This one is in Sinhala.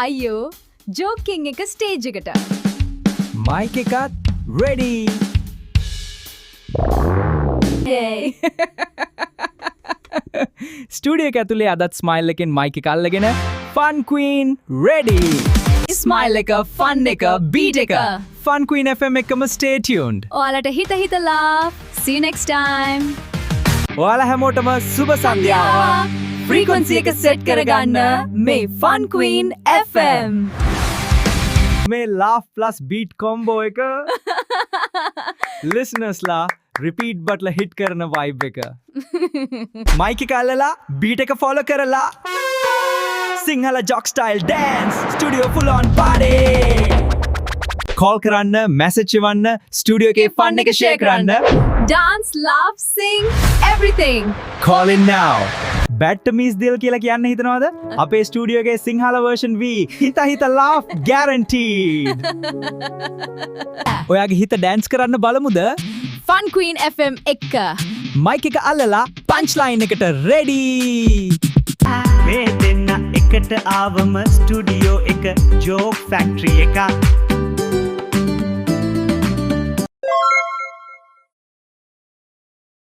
අයියෝ ජෝකින් එක ස්ටේජ් එකට. මයික් එකත් රෙඩි. ස්ටුඩියෝ එක ඇතුලේ අදත් ස්මයිල් එකෙන් මයික් එක අල්ලගෙන ෆන් ක්වීන් රෙඩි. ස්මයිල් එක, ෆන් එක, බීට් එක. ෆන් ක්වීන් FM එකම stay tuned. ඔයාලට හිතලා. See you next time. ඔයාලා හැමෝටම සුබ සන්ධ්‍යාවක්. ෆ්‍රීකවන්සි එක සෙට් කරගන්න මේ Fun Queen FM. මේ laugh plus beat combo එක listeners ලා repeat button hit කරන vibe එක. mic එක අල්ලලා beat එක follow කරලා Sinhala jock style dance studio full on party. call කරන්න, message එවන්න, studio එකේ fun එක share කරන්න. Dance, laugh, sing, everything. call in now. බැට් මීස් දිල් කියලා කියන්න හිතනවද? අපේ ස්ටුඩියෝ එකේ සිංහල version V හිත laugh guaranteed. ඔයාගේ හිත dance කරන්න බලමුද? Fun Queen FM එක්ක. mic එක අල්ලලා punchline එකට ready. මේ දෙන්න එකට ආවම ස්ටුඩියෝ එක ජෝක් ෆැක්ටරි එක